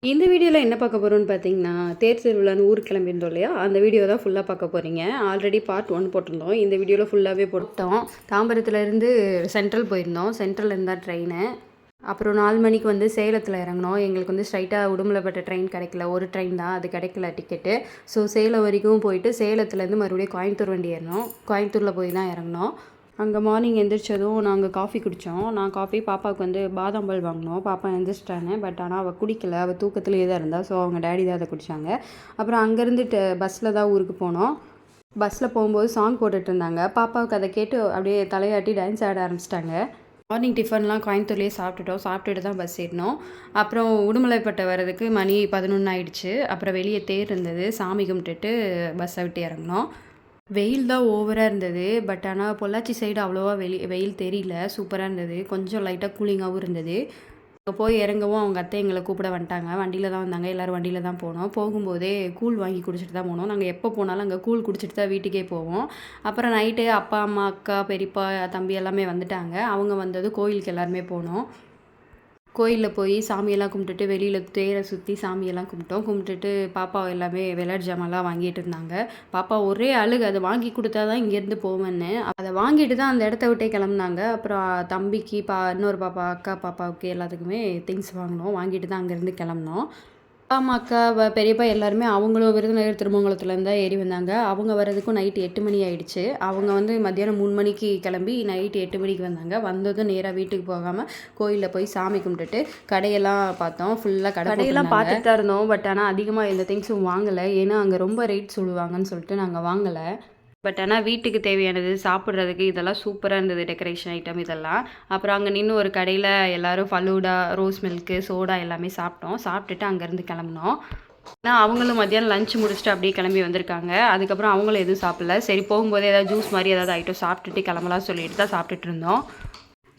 இந்த வீடியோவில் என்ன பார்க்க போகிறோம்னு பார்த்தீங்கன்னா, தேர் திருவிழான்னு ஊருக்கு கிளம்பியிருந்தோம் இல்லையா, அந்த வீடியோ தான் ஃபுல்லாக பார்க்க போகிறீங்க. ஆல்ரெடி பார்ட் 1 போட்டிருந்தோம். இந்த வீடியோவில் ஃபுல்லாகவே போட்டோம். தாம்பரத்துலேருந்து சென்ட்ரல் போயிருந்தோம். சென்ட்ரல்லேருந்து தான் ட்ரெயினு. அப்புறம் 4 மணிக்கு வந்து சேலத்தில் இறங்கினோம். எங்களுக்கு வந்து ஸ்ட்ரைட்டாக உடுமலைப்பேட்டை ட்ரெயின் கிடைக்கல. ஒரு ட்ரெயின் தான், அது கிடைக்கல டிக்கெட்டு. ஸோ சேலம் வரைக்கும் போயிட்டு சேலத்துலேருந்து மறுபடியும் கோயம்புத்தூர் வண்டி ஏறினோம். கோயம்புத்தூரில் போய் தான் இறங்கினோம். அங்கே மார்னிங் எந்திரிச்சதும் நாங்கள் காஃபி குடித்தோம். நான் காஃபி பாப்பாவுக்கு வந்து பாதாம் பால் வாங்கினோம். பாப்பா எந்திரிச்சிட்டானே, பட் ஆனால் அவள் குடிக்கல. அவள் தூக்கத்துலேயே தான் இருந்தாள். ஸோ அவங்க டேடி தான் அதை குடித்தாங்க. அப்புறம் அங்கேருந்து பஸ்ஸில் தான் ஊருக்கு போனோம். பஸ்ஸில் போகும்போது சாங் போட்டுட்டு இருந்தாங்க. பாப்பாவுக்கு அதை கேட்டு அப்படியே தலையாட்டி டான்ஸ் ஆட ஆரம்பிச்சிட்டாங்க. மார்னிங் டிஃபன்லாம் கோயம்புத்தூர்லேயே சாப்பிட்டுட்டோம். சாப்பிட்டுட்டு தான் பஸ் ஏறினோம். அப்புறம் உடுமலைப்பேட்டை வர்றதுக்கு மணி 11 ஆயிடுச்சு. அப்புறம் வெளியே தேர் இருந்தது. சாமி கும்பிட்டுட்டு பஸ்ஸை விட்டு இறங்கினோம். வெயில் தான் ஓவராக இருந்தது. பட் ஆனால் பொள்ளாச்சி சைடு அவ்வளோவா வெயில் தெரியல. சூப்பராக இருந்தது. கொஞ்சம் லைட்டாக கூலிங்காகவும் இருந்தது. அங்கே போய் இறங்கவும் அவங்க அத்தை எங்களை கூப்பிட வந்துட்டாங்க. வண்டியில் தான் வந்தாங்க. எல்லோரும் வண்டியில் தான் போனோம். போகும்போதே கூழ் வாங்கி குடிச்சிட்டு தான் போனோம். நாங்கள் எப்போ போனாலும் அங்கே கூழ் குடிச்சிட்டு தான் வீட்டுக்கே போவோம். அப்புறம் நைட்டு அப்பா அம்மா அக்கா பெரியப்பா தம்பி எல்லாமே வந்துட்டாங்க. அவங்க வந்தது கோயிலுக்கு எல்லாருமே போனோம். கோயிலில் போய் சாமியெல்லாம் கும்பிட்டுட்டு வெளியில் தேரை சுற்றி சாமியெல்லாம் கும்பிட்டுட்டு பாப்பா எல்லாமே விளையாட்டு ஜாமான்லாம் வாங்கிட்டு இருந்தாங்க. பாப்பா ஒரே அழுகு, அதை வாங்கி கொடுத்தா தான் இங்கேருந்து போவேன்னு. அதை வாங்கிட்டு தான் அந்த இடத்த விட்டே கிளம்புனாங்க. அப்புறம் தம்பிக்கு இன்னொரு பாப்பா அக்கா பாப்பாவுக்கு எல்லாத்துக்குமே திங்ஸ் வாங்கினோம். வாங்கிட்டு தான் அங்கேருந்து கிளம்புனோம். அம்மா அக்கா பெரியப்பா எல்லாருமே அவங்களும் விருதுநகர் திருமங்கலத்துலேருந்து தான் ஏறி வந்தாங்க. அவங்க வர்றதுக்கும் நைட்டு 8 மணி ஆகிடுச்சு. அவங்க வந்து மத்தியானம் 3 மணிக்கு கிளம்பி நைட்டு 8 மணிக்கு வந்தாங்க. வந்ததும் நேராக வீட்டுக்கு போகாமல் கோயிலில் போய் சாமி கும்பிட்டுட்டு கடையெல்லாம் பார்த்தோம். ஃபுல்லாக கடையெல்லாம் பார்த்துட்டு தான் இருந்தோம். பட் ஆனால் அதிகமாக எந்த திங்ஸும் வாங்கலை. ஏன்னா அங்கே ரொம்ப ரேட் சொல்லுவாங்கன்னு சொல்லிட்டு நாங்கள் வாங்கலை. பட் ஆனால் வீட்டுக்கு தேவையானது சாப்பிட்றதுக்கு இதெல்லாம் சூப்பராக இருந்தது. டெக்கரேஷன் ஐட்டம் இதெல்லாம். அப்புறம் அங்கே நின்று ஒரு கடையில் எல்லோரும் ஃபலூடா, ரோஸ் மில்க்கு, சோடா எல்லாமே சாப்பிட்டோம். சாப்பிட்டுட்டு அங்கேருந்து கிளம்புனோம். ஆனால் அவங்களும் மத்தியானம் லஞ்ச் முடிச்சுட்டு அப்படியே கிளம்பி வந்திருக்காங்க. அதுக்கப்புறம் அவங்களும் எதுவும் சாப்பிடல. சரி போகும்போது ஏதாவது ஜூஸ் மாதிரி ஏதாவது ஐட்டம் சாப்பிட்டுட்டு கிளம்பலாம் சொல்லிட்டு தான் சாப்பிட்டுட்டு இருந்தோம்.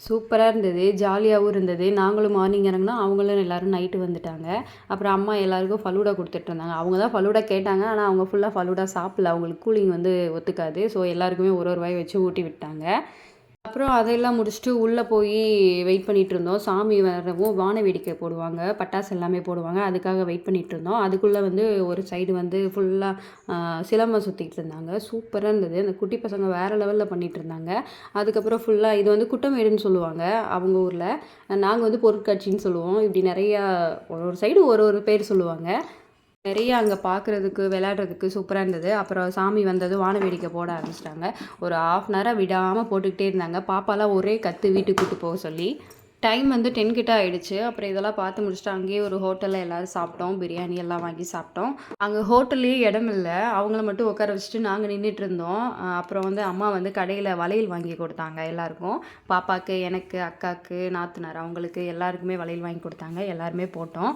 சூப்பராக இருந்தது. ஜாலியாகவும் இருந்தது. நாங்களும் மார்னிங் இறங்கினா அவங்களும் எல்லோரும் நைட்டு வந்துட்டாங்க. அப்புறம் அம்மா எல்லாருக்கும் ஃபலூடா கொடுத்துட்ருந்தாங்க. அவங்க தான் ஃபலூடா கேட்டாங்க. ஆனால் அவங்க ஃபுல்லாக ஃபலூடா சாப்பிடல. அவங்களுக்கு கூலிங் வந்து ஒத்துக்காது. ஸோ எல்லாருக்குமே ஒரு வாய் வச்சு ஊட்டி விட்டாங்க. அப்புறம் அதெல்லாம் முடிச்சுட்டு உள்ளே போய் வெயிட் பண்ணிகிட்டு இருந்தோம். சாமி வரவும் வான வேடிக்கை போடுவாங்க, பட்டாசு எல்லாமே போடுவாங்க. அதுக்காக வெயிட் பண்ணிகிட்டு இருந்தோம். அதுக்குள்ளே வந்து ஒரு சைடு வந்து ஃபுல்லாக சிலம்பம் சுற்றிக்கிட்டு இருந்தாங்க. சூப்பராக இருந்தது. அந்த குட்டி பசங்க வேறு லெவலில் பண்ணிகிட்டு இருந்தாங்க. அதுக்கப்புறம் ஃபுல்லாக இது வந்து குட்டமேடுன்னு சொல்லுவாங்க அவங்க ஊரில். நாங்கள் வந்து பொருட்காட்சின்னு சொல்லுவோம். இப்படி நிறையா ஒரு சைடு ஒரு பேர் சொல்லுவாங்க. நிறைய அங்கே பார்க்குறதுக்கு விளையாடுறதுக்கு சூப்பராக இருந்தது. அப்புறம் சாமி வந்தது வான வேடிக்கை போட ஆரம்பிச்சிட்டாங்க. ஒரு 1/2 அன் ஹவராக விடாமல் போட்டுக்கிட்டே இருந்தாங்க. பாப்பாலாம் ஒரே கற்று வீட்டுக்கு கூப்பிட்டு போக சொல்லி. டைம் வந்து 10 கிட்ட ஆகிடுச்சு. அப்புறம் இதெல்லாம் பார்த்து முடிச்சுட்டு அங்கேயே ஒரு ஹோட்டலில் எல்லோரும் சாப்பிட்டோம். பிரியாணி எல்லாம் வாங்கி சாப்பிட்டோம். அங்கே ஹோட்டல்லேயே இடம் இல்லை. அவங்கள மட்டும் உட்கார வச்சுட்டு நாங்கள் நின்றுட்டு இருந்தோம். அப்புறம் வந்து அம்மா வந்து கடையில் வளையல் வாங்கி கொடுத்தாங்க எல்லாருக்கும். பாப்பாவுக்கு, எனக்கு, அக்காவுக்கு, நாத்தனார் அவங்களுக்கு எல்லாருக்குமே வளையல் வாங்கி கொடுத்தாங்க. எல்லாருமே போட்டோம்.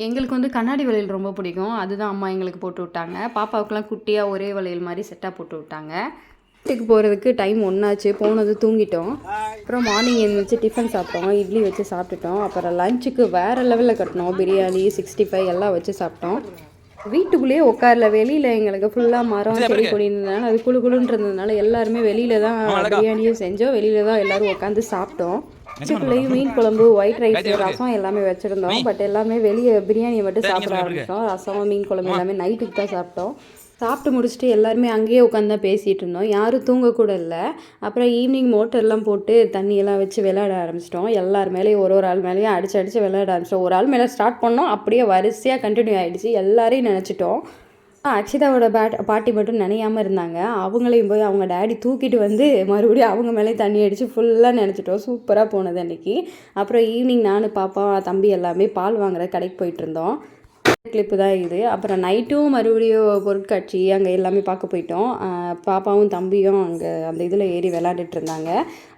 எங்களுக்கு வந்து கண்ணாடி வளையல் ரொம்ப பிடிக்கும். அதுதான் அம்மா எங்களுக்கு போட்டு விட்டாங்க. பாப்பாவுக்குலாம் குட்டியாக ஒரே வளையல் மாதிரி செட்டாக போட்டு விட்டாங்க. வீட்டுக்கு போகிறதுக்கு டைம் ஒன்றாச்சு. போனது தூங்கிட்டோம். அப்புறம் மார்னிங் எழுந்திரிச்சு டிஃபன் சாப்பிட்டோம். இட்லி வச்சு சாப்பிட்டுட்டோம். அப்புறம் லஞ்சுக்கு வேறு லெவலில் கட்டினோம். பிரியாணி, 65 எல்லாம் வச்சு சாப்பிட்டோம். வீட்டுக்குள்ளேயே உட்காரல. வெளியில் எங்களுக்கு ஃபுல்லாக மரம் செடி கொடி இருந்ததுனால அது குழுன்னு இருந்ததுனால எல்லாருமே வெளியில் தான் பிரியாணியும் செஞ்சோம். வெளியில் தான் எல்லோரும் உட்காந்து சாப்பிட்டோம். வீட்டுக்குள்ளேயும் மீன் குழம்பு, ஒயிட் ரைஸ், ரசம் எல்லாமே வச்சுருந்தோம். பட் எல்லாமே வெளியே பிரியாணியை மட்டும் சாப்பிட ஆரம்பிச்சிட்டோம். ரசம், மீன் குழம்பு எல்லாமே நைட்டுக்கு தான் சாப்பிட்டோம். சாப்பிட்டு முடிச்சுட்டு எல்லாருமே அங்கேயே உட்காந்து தான் பேசிகிட்டு இருந்தோம். யாரும் தூங்கக்கூட இல்லை. அப்புறம் ஈவினிங் மோட்டர்லாம் போட்டு தண்ணியெல்லாம் வச்சு விளையாட ஆரம்பிச்சிட்டோம். எல்லார் மேலேயும் ஒரு ஆள் மேலேயும் அடிச்சு விளையாட ஆரம்பிச்சிட்டோம். ஒரு ஆள் மேலே ஸ்டார்ட் பண்ணோம். அப்படியே வரிசையாக கண்டினியூ ஆகிடுச்சு. எல்லாரையும் நினச்சிட்டோம். அக்ஷிதாவோட பாட்டி மட்டும் நினையாமல் இருந்தாங்க. அவங்களையும் போய் அவங்க டேடி தூக்கிட்டு வந்து மறுபடியும் அவங்க மேலே தண்ணி அடித்து ஃபுல்லாக நினச்சிட்டோம். சூப்பராக போனது அன்றைக்கி. அப்புறம் ஈவினிங் நான், பாப்பா, தம்பி எல்லாமே பால் வாங்குற கடைக்கு போயிட்டு இருந்தோம். கிளிப்பு தான் இது. அப்புறம் நைட்டும் மறுபடியும் பொருட்காட்சி அங்கே எல்லாமே பார்க்க போயிட்டோம். பாப்பாவும் தம்பியும் அங்கே அந்த இதில் ஏறி விளையாண்டுட்டு இருந்தாங்க.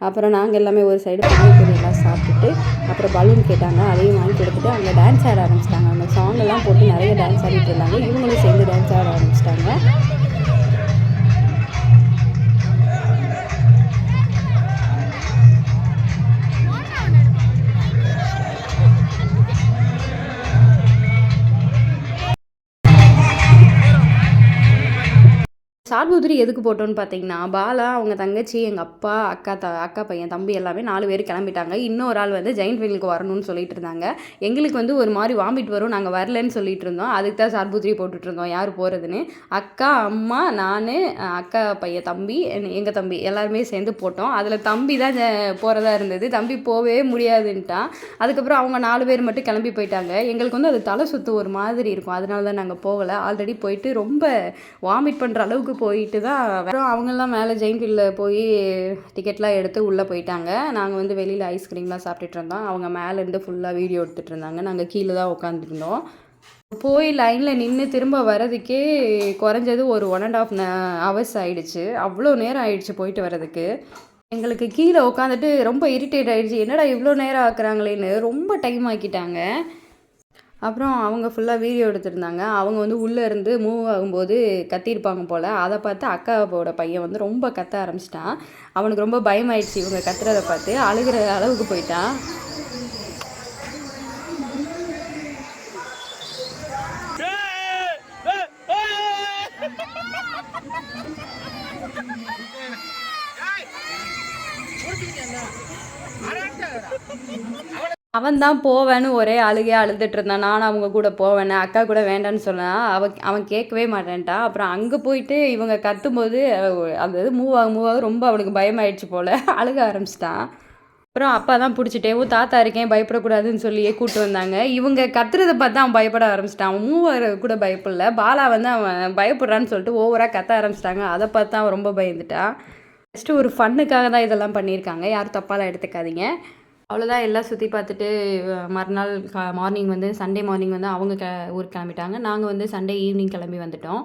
அப்புறம் நாங்கள் எல்லாமே ஒரு சைடு பானிபூரியெல்லாம் சாப்பிட்டுட்டு அப்புறம் பலூன் கேட்டாங்க. அதையும் வாங்கி கொடுத்துட்டு அங்கே டான்ஸ் ஆட ஆரம்பிச்சிட்டாங்க. அந்த சாங்கெல்லாம் போட்டு நிறைய டான்ஸ் ஆடிட்டு இருந்தாங்க. இவங்களும் சேர்ந்து டான்ஸ் ஆட ஆரம்பிச்சிட்டாங்க. சார்புதிரி எதுக்கு போட்டோன்னு பார்த்தீங்கன்னா, பாலா, அவங்க தங்கச்சி, எங்கள் அப்பா, அக்கா பையன், தம்பி எல்லாமே 4 பேர் கிளம்பிட்டாங்க. இன்னொரு ஆள் வந்து ஜெயண்ட் வீலுக்கு வரணும்னு சொல்லிட்டு இருந்தாங்க. எங்களுக்கு வந்து ஒரு மாதிரி வாமிட் வரும், நாங்கள் வரலன்னு சொல்லிட்டு இருந்தோம். அதுக்கு தான் சார்புதிரி போட்டுட்டு இருந்தோம், யார் போகிறதுன்னு. அக்கா, அம்மா, நான், அக்கா பையன் தம்பி, எங்கள் தம்பி எல்லாருமே சேர்ந்து போட்டோம். அதில் தம்பி தான் போகிறதா இருந்தது. தம்பி போகவே முடியாதுன்ட்டான். அதுக்கப்புறம் அவங்க 4 பேர் மட்டும் கிளம்பி போயிட்டாங்க. எங்களுக்கு வந்து அது தலை சுத்து ஒரு மாதிரி இருக்கும், அதனால தான் நாங்கள் போகலை. ஆல்ரெடி போயிட்டு ரொம்ப வாமிட் பண்ணுற அளவுக்கு போயிட்டு தான் அப்புறம் அவங்கெல்லாம் மேலே ஜெயின் வீலில் போய் டிக்கெட்லாம் எடுத்து உள்ளே போயிட்டாங்க. நாங்கள் வந்து வெளியில் ஐஸ்கிரீம்லாம் சாப்பிட்டுட்டு இருந்தோம். அவங்க மேலேருந்து ஃபுல்லாக வீடியோ எடுத்துகிட்டு இருந்தாங்க. நாங்கள் கீழே தான் உட்காந்துருந்தோம். போய் லைனில் நின்று திரும்ப வரதுக்கே குறைஞ்சது ஒரு 1.5 ஹவர்ஸ் ஆகிடுச்சு. அவ்வளோ நேரம் ஆகிடுச்சு போயிட்டு வரதுக்கு. எங்களுக்கு கீழே உட்காந்துட்டு ரொம்ப இரிட்டேட் ஆகிடுச்சு. என்னடா இவ்வளோ நேரம் ஆக்குறாங்களேன்னு ரொம்ப டைம் ஆக்கிட்டாங்க. அப்புறம் அவங்க ஃபுல்லாக வீடியோ எடுத்திருந்தாங்க. அவங்க வந்து உள்ளே இருந்து மூவ் ஆகும்போது கத்தியிருப்பாங்க போல். அதை பார்த்து அக்காவோட பையன் வந்து ரொம்ப கத்த ஆரம்பிச்சிட்டான். அவனுக்கு ரொம்ப பயமாயிடுச்சு இவங்க கத்துறதை பார்த்து. அழுகிற அளவுக்கு போயிட்டான். அவன் தான் போவேன்னு ஒரே அழுகையாக அழுதுட்டு இருந்தான். நானும் அவங்க கூட போவேன்னு, அக்கா கூட வேண்டான்னு சொன்னான். அவன் கேட்கவே மாட்டேன்ட்டான். அப்புறம் அங்கே போயிட்டு இவங்க கத்தும்போது அந்த இது மூவ் ஆக ரொம்ப அவனுக்கு பயமாயிடுச்சு போல், அழுக ஆரம்பிச்சிட்டான். அப்புறம் அப்பா தான் பிடிச்சிட்டே தாத்தா இருக்கேன் பயப்படக்கூடாதுன்னு சொல்லியே கூப்பிட்டு வந்தாங்க. இவங்க கத்துறதை பார்த்து அவன் பயப்பட ஆரம்பிச்சிட்டான். அவன் மூவ் ஆகிற கூட பயப்படல. பாலா வந்து அவன் பயப்படுறான்னு சொல்லிட்டு ஓவராக கத்த ஆரம்பிச்சிட்டாங்க. அதை பார்த்து அவன் ரொம்ப பயந்துட்டான். ஜஸ்ட்டு ஒரு ஃபன்னுக்காக தான் இதெல்லாம் பண்ணியிருக்காங்க, யாரும் தப்பாலாம் எடுத்துக்காதீங்க. அவ்வளோதான், எல்லாம் சுற்றி பார்த்துட்டு மறுநாள் மார்னிங் வந்து சண்டே மார்னிங் வந்து அவங்க ஊருக்கு கிளம்பிட்டாங்க. நாங்கள் வந்து சண்டே ஈவினிங் கிளம்பி வந்துட்டோம்.